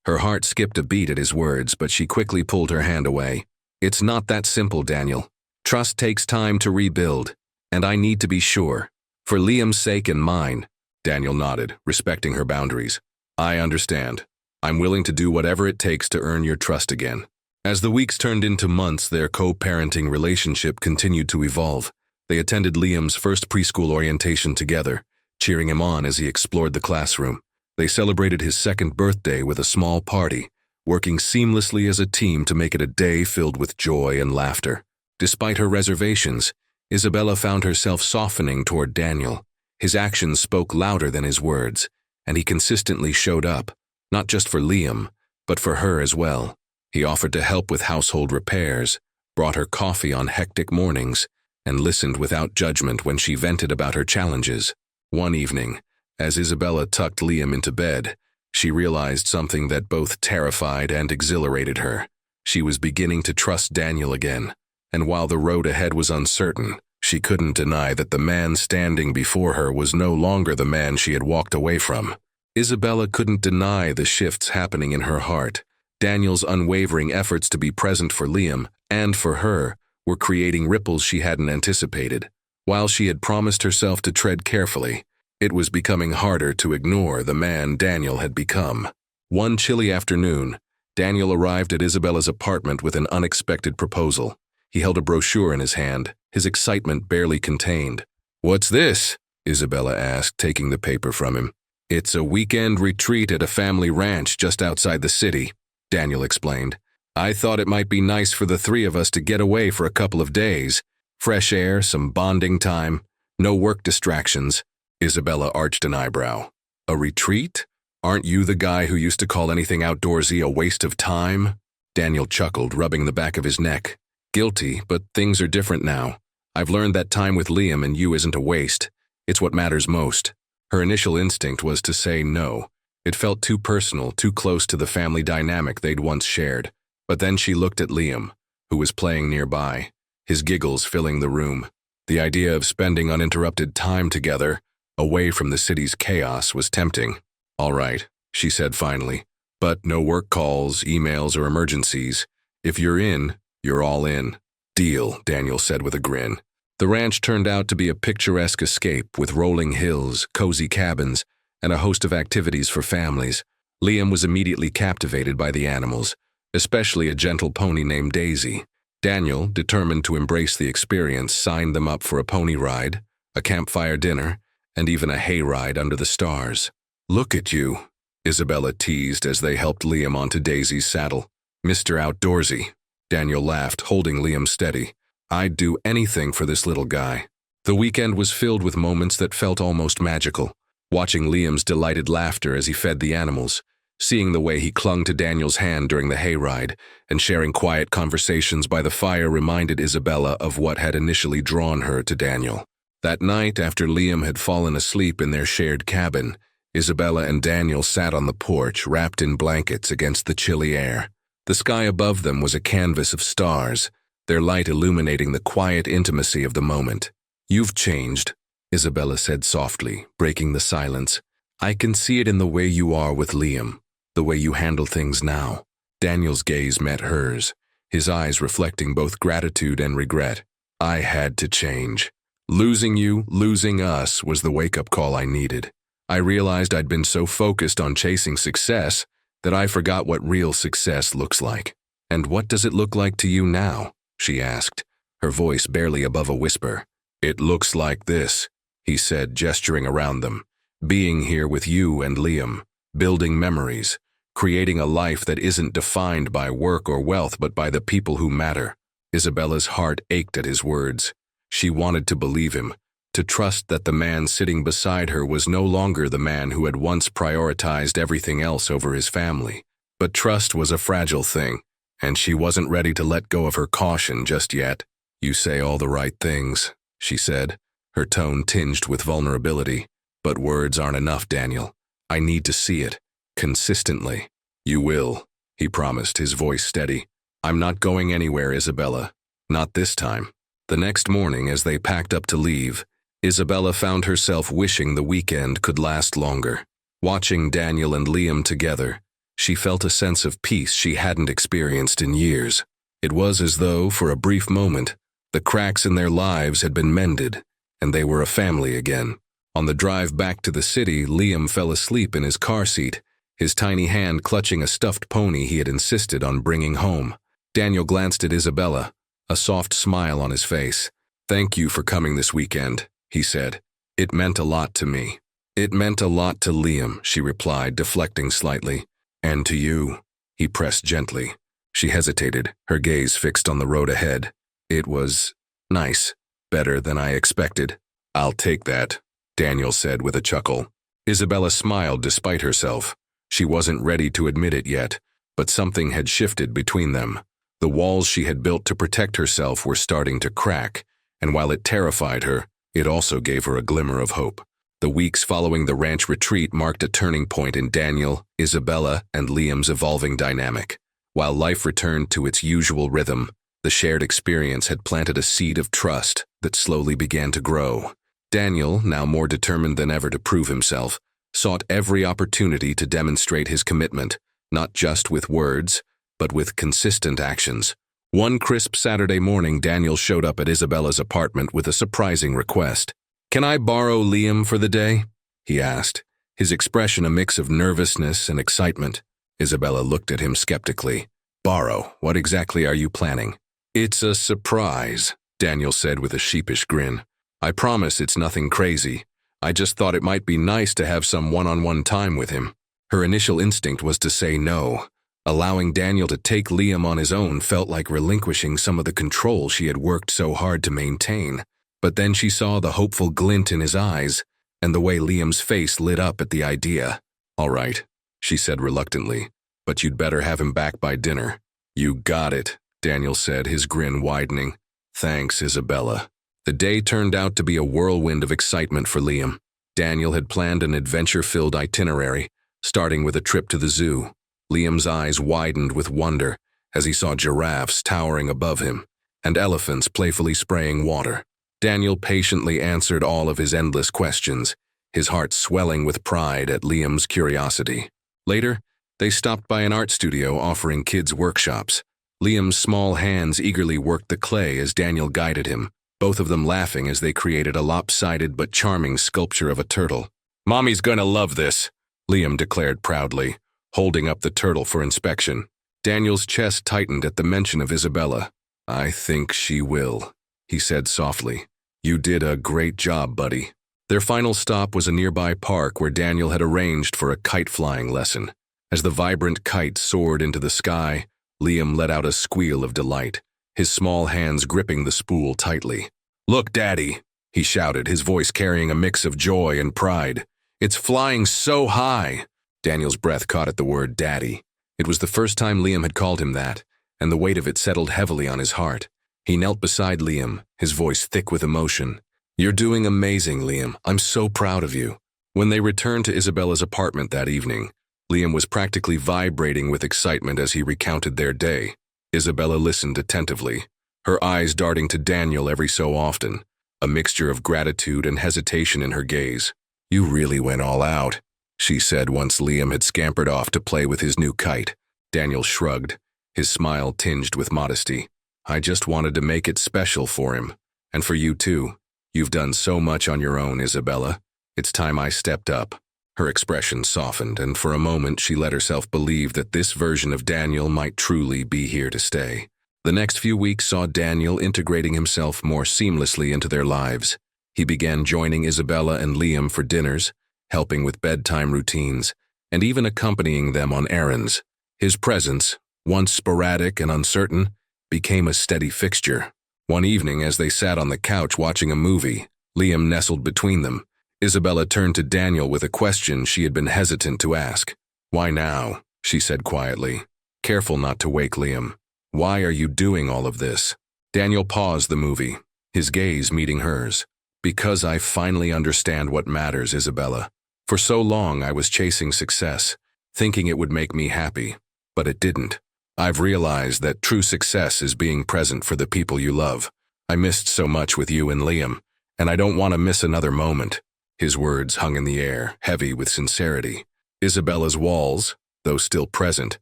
Her heart skipped a beat at his words, but she quickly pulled her hand away. "It's not that simple, Daniel. Trust takes time to rebuild, and I need to be sure. For Liam's sake and mine." Daniel nodded, respecting her boundaries. "I understand. I'm willing to do whatever it takes to earn your trust again." As the weeks turned into months, their co-parenting relationship continued to evolve. They attended Liam's first preschool orientation together, cheering him on as he explored the classroom. They celebrated his second birthday with a small party, working seamlessly as a team to make it a day filled with joy and laughter. Despite her reservations, Isabella found herself softening toward Daniel. His actions spoke louder than his words, and he consistently showed up, not just for Liam, but for her as well. He offered to help with household repairs, brought her coffee on hectic mornings, and listened without judgment when she vented about her challenges. One evening, as Isabella tucked Liam into bed, she realized something that both terrified and exhilarated her. She was beginning to trust Daniel again, and while the road ahead was uncertain, she couldn't deny that the man standing before her was no longer the man she had walked away from. Isabella couldn't deny the shifts happening in her heart. Daniel's unwavering efforts to be present for Liam, and for her, were creating ripples she hadn't anticipated. While she had promised herself to tread carefully, it was becoming harder to ignore the man Daniel had become. One chilly afternoon, Daniel arrived at Isabella's apartment with an unexpected proposal. He held a brochure in his hand, his excitement barely contained. "What's this?" Isabella asked, taking the paper from him. "It's a weekend retreat at a family ranch just outside the city," Daniel explained. "I thought it might be nice for the three of us to get away for a couple of days. Fresh air, some bonding time, no work distractions. Isabella arched an eyebrow. A retreat? Aren't you the guy who used to call anything outdoorsy a waste of time? Daniel chuckled, rubbing the back of his neck. Guilty, but things are different now. I've learned that time with Liam and you isn't a waste. It's what matters most. Her initial instinct was to say no. It felt too personal, too close to the family dynamic they'd once shared. But then she looked at Liam, who was playing nearby, his giggles filling the room. The idea of spending uninterrupted time together, away from the city's chaos, was tempting. All right, she said finally, but no work calls, emails, or emergencies. If you're in, you're all in. Deal, Daniel said with a grin. The ranch turned out to be a picturesque escape with rolling hills, cozy cabins, and a host of activities for families. Liam was immediately captivated by the animals, especially a gentle pony named Daisy. Daniel, determined to embrace the experience, signed them up for a pony ride, a campfire dinner, and even a hayride under the stars. Look at you, Isabella teased as they helped Liam onto Daisy's saddle. Mr. Outdoorsy. Daniel laughed, holding Liam steady. I'd do anything for this little guy. The weekend was filled with moments that felt almost magical. Watching Liam's delighted laughter as he fed the animals, seeing the way he clung to Daniel's hand during the hayride, and sharing quiet conversations by the fire reminded Isabella of what had initially drawn her to Daniel. That night, after Liam had fallen asleep in their shared cabin, Isabella and Daniel sat on the porch, wrapped in blankets against the chilly air. The sky above them was a canvas of stars, their light illuminating the quiet intimacy of the moment. You've changed, Isabella said softly, breaking the silence. I can see it in the way you are with Liam, the way you handle things now. Daniel's gaze met hers, his eyes reflecting both gratitude and regret. I had to change. Losing you, losing us, was the wake-up call I needed. I realized I'd been so focused on chasing success that I forgot what real success looks like. And what does it look like to you now? She asked, her voice barely above a whisper. It looks like this, he said, gesturing around them. Being here with you and Liam, building memories, creating a life that isn't defined by work or wealth but by the people who matter. Isabella's heart ached at his words. She wanted to believe him, to trust that the man sitting beside her was no longer the man who had once prioritized everything else over his family. But trust was a fragile thing, and she wasn't ready to let go of her caution just yet. You say all the right things, she said, her tone tinged with vulnerability. But words aren't enough, Daniel. I need to see it, consistently. You will, he promised, his voice steady. I'm not going anywhere, Isabella. Not this time. The next morning, as they packed up to leave, Isabella found herself wishing the weekend could last longer. Watching Daniel and Liam together, she felt a sense of peace she hadn't experienced in years. It was as though, for a brief moment, the cracks in their lives had been mended, and they were a family again. On the drive back to the city, Liam fell asleep in his car seat, his tiny hand clutching a stuffed pony he had insisted on bringing home. Daniel glanced at Isabella, a soft smile on his face. Thank you for coming this weekend, he said. It meant a lot to me. It meant a lot to Liam, she replied, deflecting slightly. And to you, he pressed gently. She hesitated, her gaze fixed on the road ahead. It was nice, better than I expected. I'll take that, Daniel said with a chuckle. Isabella smiled despite herself. She wasn't ready to admit it yet, but something had shifted between them. The walls she had built to protect herself were starting to crack, and while it terrified her, it also gave her a glimmer of hope. The weeks following the ranch retreat marked a turning point in Daniel, Isabella, and Liam's evolving dynamic. While life returned to its usual rhythm, the shared experience had planted a seed of trust that slowly began to grow. Daniel, now more determined than ever to prove himself, sought every opportunity to demonstrate his commitment, not just with words, but with consistent actions. One crisp Saturday morning, Daniel showed up at Isabella's apartment with a surprising request. Can I borrow Liam for the day? He asked, his expression a mix of nervousness and excitement. Isabella looked at him skeptically. Borrow? What exactly are you planning? It's a surprise, Daniel said with a sheepish grin. I promise it's nothing crazy. I just thought it might be nice to have some one-on-one time with him. Her initial instinct was to say no. Allowing Daniel to take Liam on his own felt like relinquishing some of the control she had worked so hard to maintain. But then she saw the hopeful glint in his eyes, and the way Liam's face lit up at the idea. "All right," she said reluctantly, "but you'd better have him back by dinner." "You got it," Daniel said, his grin widening. "Thanks, Isabella." The day turned out to be a whirlwind of excitement for Liam. Daniel had planned an adventure-filled itinerary, starting with a trip to the zoo. Liam's eyes widened with wonder as he saw giraffes towering above him and elephants playfully spraying water. Daniel patiently answered all of his endless questions, his heart swelling with pride at Liam's curiosity. Later, they stopped by an art studio offering kids workshops. Liam's small hands eagerly worked the clay as Daniel guided him, both of them laughing as they created a lopsided but charming sculpture of a turtle. "Mommy's gonna love this," Liam declared proudly, holding up the turtle for inspection. Daniel's chest tightened at the mention of Isabella. "I think she will," he said softly. "You did a great job, buddy." Their final stop was a nearby park where Daniel had arranged for a kite-flying lesson. As the vibrant kite soared into the sky, Liam let out a squeal of delight, his small hands gripping the spool tightly. "Look, Daddy," he shouted, his voice carrying a mix of joy and pride. "It's flying so high." Daniel's breath caught at the word Daddy. It was the first time Liam had called him that, and the weight of it settled heavily on his heart. He knelt beside Liam, his voice thick with emotion. "You're doing amazing, Liam. I'm so proud of you." When they returned to Isabella's apartment that evening, Liam was practically vibrating with excitement as he recounted their day. Isabella listened attentively, her eyes darting to Daniel every so often, a mixture of gratitude and hesitation in her gaze. "You really went all out," she said once Liam had scampered off to play with his new kite. Daniel shrugged, his smile tinged with modesty. "I just wanted to make it special for him. And for you too. You've done so much on your own, Isabella. It's time I stepped up." Her expression softened, and for a moment she let herself believe that this version of Daniel might truly be here to stay. The next few weeks saw Daniel integrating himself more seamlessly into their lives. He began joining Isabella and Liam for dinners, helping with bedtime routines, and even accompanying them on errands. His presence, once sporadic and uncertain, became a steady fixture. One evening, as they sat on the couch watching a movie, Liam nestled between them. Isabella turned to Daniel with a question she had been hesitant to ask. "Why now?" she said quietly, careful not to wake Liam. "Why are you doing all of this?" Daniel paused the movie, his gaze meeting hers. "Because I finally understand what matters, Isabella. For so long I was chasing success, thinking it would make me happy, but it didn't. I've realized that true success is being present for the people you love. I missed so much with you and Liam, and I don't want to miss another moment." His words hung in the air, heavy with sincerity. Isabella's walls, though still present,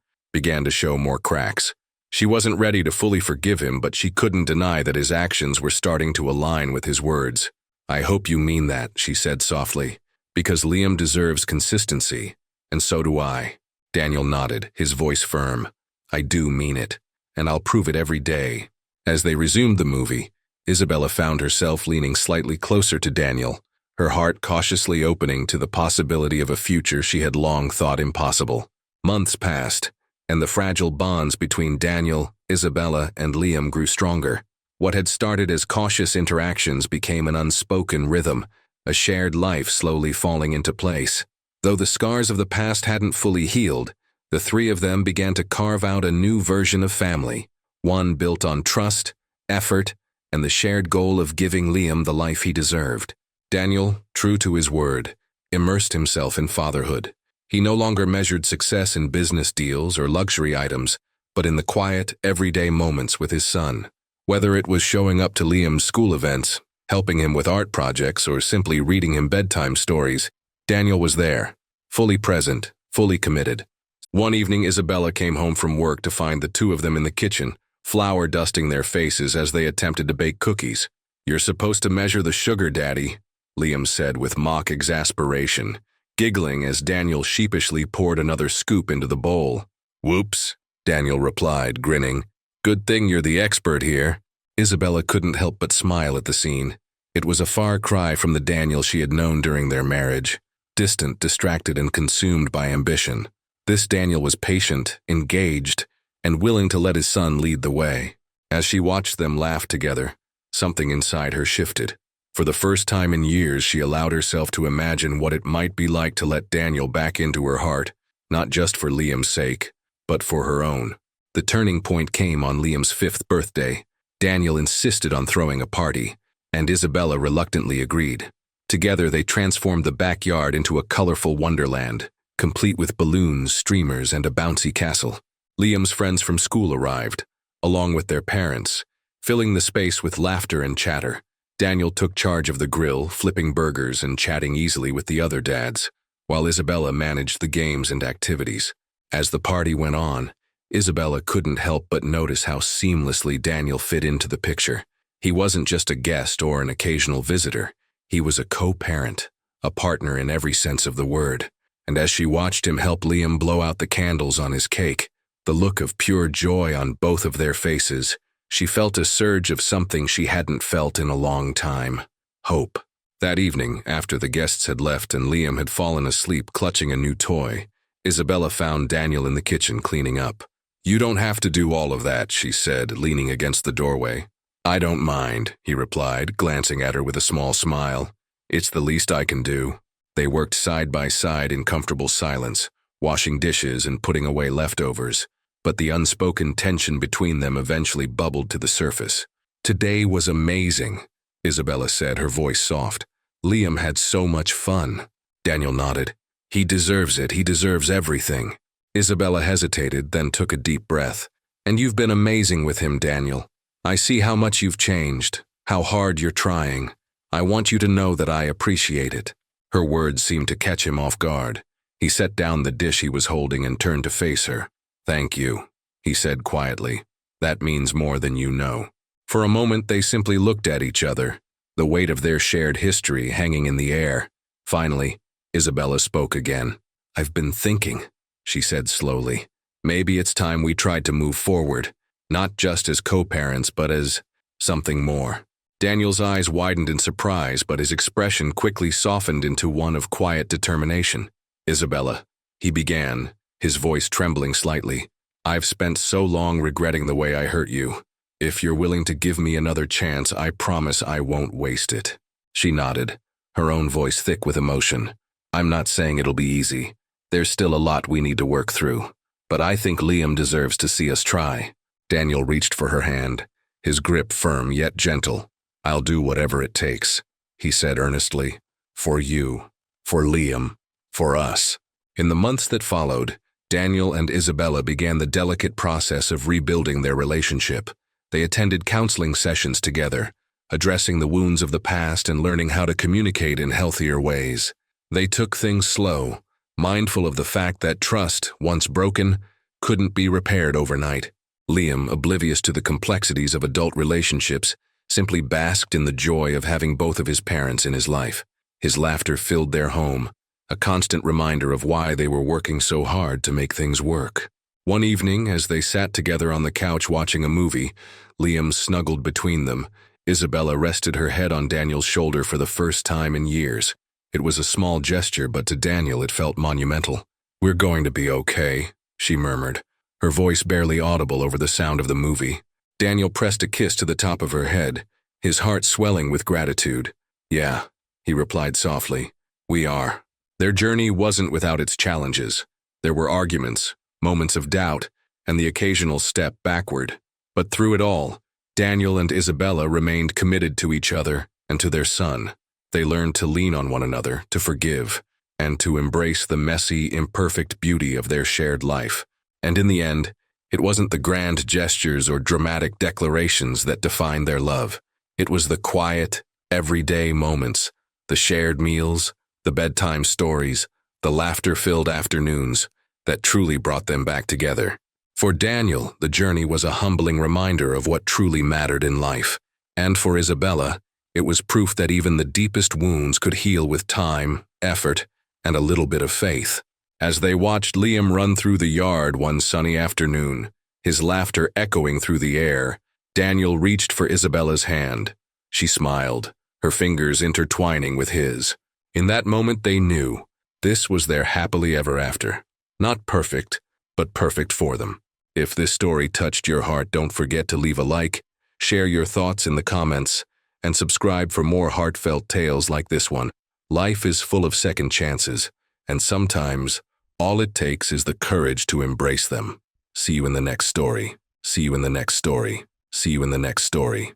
began to show more cracks. She wasn't ready to fully forgive him, but she couldn't deny that his actions were starting to align with his words. "I hope you mean that," she said softly, "because Liam deserves consistency, and so do I." Daniel nodded, his voice firm. "I do mean it, and I'll prove it every day." As they resumed the movie, Isabella found herself leaning slightly closer to Daniel, her heart cautiously opening to the possibility of a future she had long thought impossible. Months passed, and the fragile bonds between Daniel, Isabella, and Liam grew stronger. What had started as cautious interactions became an unspoken rhythm, a shared life slowly falling into place. Though the scars of the past hadn't fully healed, the three of them began to carve out a new version of family, one built on trust, effort, and the shared goal of giving Liam the life he deserved. Daniel, true to his word, immersed himself in fatherhood. He no longer measured success in business deals or luxury items, but in the quiet, everyday moments with his son. Whether it was showing up to Liam's school events, helping him with art projects, or simply reading him bedtime stories, Daniel was there, fully present, fully committed. One evening, Isabella came home from work to find the two of them in the kitchen, flour dusting their faces as they attempted to bake cookies. "You're supposed to measure the sugar, Daddy," Liam said with mock exasperation, giggling as Daniel sheepishly poured another scoop into the bowl. "Whoops," Daniel replied, grinning. "Good thing you're the expert here." Isabella couldn't help but smile at the scene. It was a far cry from the Daniel she had known during their marriage, distant, distracted, and consumed by ambition. This Daniel was patient, engaged, and willing to let his son lead the way. As she watched them laugh together, something inside her shifted. For the first time in years, she allowed herself to imagine what it might be like to let Daniel back into her heart, not just for Liam's sake, but for her own. The turning point came on Liam's 5th birthday. Daniel insisted on throwing a party, and Isabella reluctantly agreed. Together, they transformed the backyard into a colorful wonderland, complete with balloons, streamers, and a bouncy castle. Liam's friends from school arrived, along with their parents, filling the space with laughter and chatter. Daniel took charge of the grill, flipping burgers and chatting easily with the other dads, while Isabella managed the games and activities. As the party went on, Isabella couldn't help but notice how seamlessly Daniel fit into the picture. He wasn't just a guest or an occasional visitor. He was a co-parent, a partner in every sense of the word. And as she watched him help Liam blow out the candles on his cake, the look of pure joy on both of their faces, she felt a surge of something she hadn't felt in a long time: hope. That evening, after the guests had left and Liam had fallen asleep clutching a new toy, Isabella found Daniel in the kitchen cleaning up. "You don't have to do all of that," she said, leaning against the doorway. "I don't mind," he replied, glancing at her with a small smile. "It's the least I can do." They worked side by side in comfortable silence, washing dishes and putting away leftovers, but the unspoken tension between them eventually bubbled to the surface. "Today was amazing," Isabella said, her voice soft. "Liam had so much fun." Daniel nodded. "He deserves it. He deserves everything." Isabella hesitated, then took a deep breath. "And you've been amazing with him, Daniel. I see how much you've changed, how hard you're trying. I want you to know that I appreciate it." Her words seemed to catch him off guard. He set down the dish he was holding and turned to face her. "Thank you," he said quietly. "That means more than you know." For a moment they simply looked at each other, the weight of their shared history hanging in the air. Finally, Isabella spoke again. "I've been thinking," she said slowly. "Maybe it's time we tried to move forward, not just as co-parents, but as something more." Daniel's eyes widened in surprise, but his expression quickly softened into one of quiet determination. "Isabella," he began, his voice trembling slightly, "I've spent so long regretting the way I hurt you. If you're willing to give me another chance, I promise I won't waste it." She nodded, her own voice thick with emotion. "I'm not saying it'll be easy. There's still a lot we need to work through. But I think Liam deserves to see us try." Daniel reached for her hand, his grip firm yet gentle. "I'll do whatever it takes," he said earnestly. "For you, for Liam, for us." In the months that followed, Daniel and Isabella began the delicate process of rebuilding their relationship. They attended counseling sessions together, addressing the wounds of the past and learning how to communicate in healthier ways. They took things slow, mindful of the fact that trust, once broken, couldn't be repaired overnight. Liam, oblivious to the complexities of adult relationships, simply basked in the joy of having both of his parents in his life. His laughter filled their home, a constant reminder of why they were working so hard to make things work. One evening, as they sat together on the couch watching a movie, Liam snuggled between them. Isabella rested her head on Daniel's shoulder for the first time in years. It was a small gesture, but to Daniel it felt monumental. "We're going to be okay," she murmured, her voice barely audible over the sound of the movie. Daniel pressed a kiss to the top of her head, his heart swelling with gratitude. "Yeah," he replied softly. "We are." Their journey wasn't without its challenges. There were arguments, moments of doubt, and the occasional step backward. But through it all, Daniel and Isabella remained committed to each other and to their son. They learned to lean on one another, to forgive, and to embrace the messy, imperfect beauty of their shared life. And in the end, it wasn't the grand gestures or dramatic declarations that defined their love. It was the quiet, everyday moments, the shared meals, the bedtime stories, the laughter-filled afternoons that truly brought them back together. For Daniel, the journey was a humbling reminder of what truly mattered in life. And for Isabella, it was proof that even the deepest wounds could heal with time, effort, and a little bit of faith. As they watched Liam run through the yard one sunny afternoon, his laughter echoing through the air, Daniel reached for Isabella's hand. She smiled, her fingers intertwining with his. In that moment they knew, this was their happily ever after. Not perfect, but perfect for them. If this story touched your heart, don't forget to leave a like, share your thoughts in the comments, and subscribe for more heartfelt tales like this one. Life is full of second chances, and sometimes all it takes is the courage to embrace them. See you in the next story. See you in the next story. See you in the next story.